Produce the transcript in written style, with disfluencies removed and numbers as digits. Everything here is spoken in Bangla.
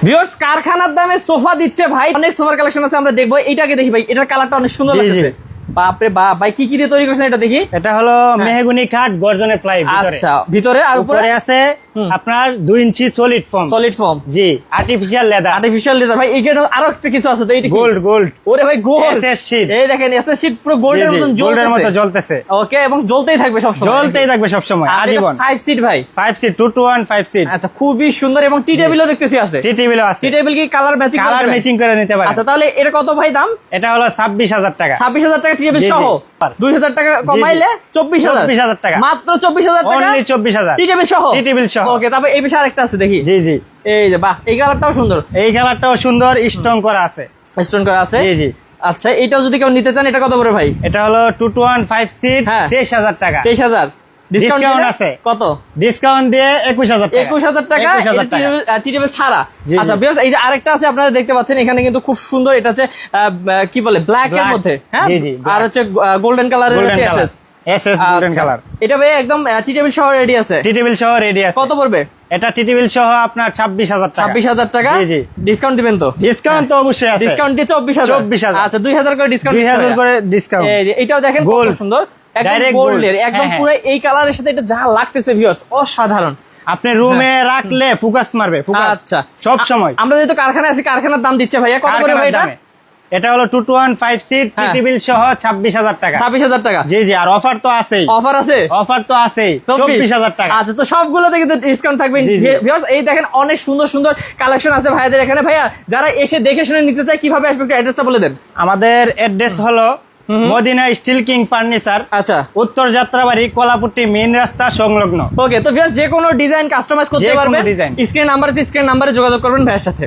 ভিউয়ার্স কারখানার দামে সোফা দিচ্ছে ভাই, অনেক সোফার কালেকশন আছে, আমরা দেখবো। এইটাকে দেখি ভাই, এটার কালারটা অনেক সুন্দর লাগছে। বাপরে বাপ ভাই, কি কি দিয়ে তৈরি করছেন এটা দেখি। এটা হলো মেহগনি কাঠ গর্জনের প্লাই। আচ্ছা, ভিতরে আর উপরে আছে আপনার 2 inch solid form. Solid form, জি। Artificial leather. আর্টিফিশিয়াল লেদার ভাই। এখানে আরো একটা কিছু আছে তো, এইটা কি? Gold gold. ওরে ভাই গোল্ড এসএস শীট। এই দেখেন এসএস শীট পুরো গোল্ডের মতন গোল্ডের মতো জ্বলতেছে। ওকে, এবং জ্বলতেই থাকবে সব সময়। জ্বলতেই থাকবে সব সময় আজীবন। 5 সিট ভাই। 5 সিট 2 to 1 5 সিট। আচ্ছা, খুবই সুন্দর। এবং টি টেবিলও দেখতেছি আছে। টি টেবিলও আছে। টি টেবিল কি কালার ম্যাচিং কালার ম্যাচিং করে নিতে পারেন। আচ্ছা, তাহলে এটা কত ভাই দাম? এটা হলো 26000 টাকা। 26000 টাকা টি টেবিল সহ। 2000 টাকা কমাইলে 24000 টাকা। মাত্র 24000 টাকা। অনলি 24000 টি টেবিল সহ। টি টেবিল সহ। ওকে, তারপর এই পাশে আরেকটা আছে দেখি। জি জি। এই যে বাহ, এই কালারটাও সুন্দর। এই কালারটাও সুন্দর, স্টোন করা আছে। স্টোন করা আছে। জি জি। আচ্ছা, এটাও যদি কেউ নিতে চান, এটা কত করে ভাই? এটা হলো 2 to 1 5 সিট 23000 টাকা। 23000 ডিসকাউন্ট আছে। কত? ডিসকাউন্ট দিয়ে 21000 টাকা। 21000 টাকা। 21000 টাকা টি টেবিল ছাড়া। জি, আচ্ছা জি। ভিউয়ার্স, এই যে আরেকটা আছে আপনারা দেখতে পাচ্ছেন, এখানে কিন্তু খুব সুন্দর। এটা হচ্ছে কি বলে, ব্ল্যাক এর মধ্যে, হ্যাঁ। জি, জি, আর হচ্ছে গোল্ডেন কালারের হচ্ছে এসএস। SS golden colour. এটা ভাই একদম টি টেবিল সহ রেডি আছে। টি টেবিল সহ রেডি আছে। কত পড়বে? এটা টি টেবিল সহ আপনার 26000 টাকা। 26000 টাকা। জি জি। ডিসকাউন্ট দিবেন তো? ডিসকাউন্ট তো অবশ্যই আছে। ডিসকাউন্ট দিয়ে 24000। আচ্ছা, 2000 করে ডিসকাউন্ট। 2000 করে ডিসকাউন্ট। এই যে এটাও দেখেন কত সুন্দর, একদম Direct গোল্ডের, gold। একদম হ্যাঁ, পুরো এই কালারের সাথে এটা যা লাগতেছে ভিউয়ার্স, অসাধারণ। আপনি রুমে রাখলে ফোকাস মারবে, ফোকাস। আচ্ছা, সব সময়। আমরা যেহেতু কারখানায় আছি, কারখানার দাম দিচ্ছে ভাইয়া। কত করে ভাই এটা? এটা হলো 2 to 1 5 সিট টি টেবিল সহ 26000 টাকা। 26000 টাকা। জি জি। আর অফার তো আছেই। অফার আছে? অফার তো আছেই 24000 টাকা। আচ্ছা, তো সবগুলোতে কিন্তু ডিসকাউন্ট থাকবে জি, জি। ভিউয়ার্স। এই দেখেন অনেক সুন্দর সুন্দর কালেকশন আছে ভাইয়াদের এখানে। ভাইয়া যারা এসে দেখে শুনে নিতে চায়, কিভাবে আসবে একটু অ্যাড্রেসটা বলে দেন। আমাদের অ্যাড্রেস হলো মদিনা স্টিল কিং ফার্নিচার। আচ্ছা, উত্তর যাত্রাবাড়ি কলাপুট্টি মেইন রাস্তা সংলগ্ন। ওকে। তো ভিউয়ার্স, যে কোনো ডিজাইন কাস্টমাইজ করতে যে কোনো পারবেন। ডিজাইন। স্ক্রিন নাম্বার আছে, স্ক্রিন নাম্বারে যোগাযোগ করবেন ভাইয়ের সাথে।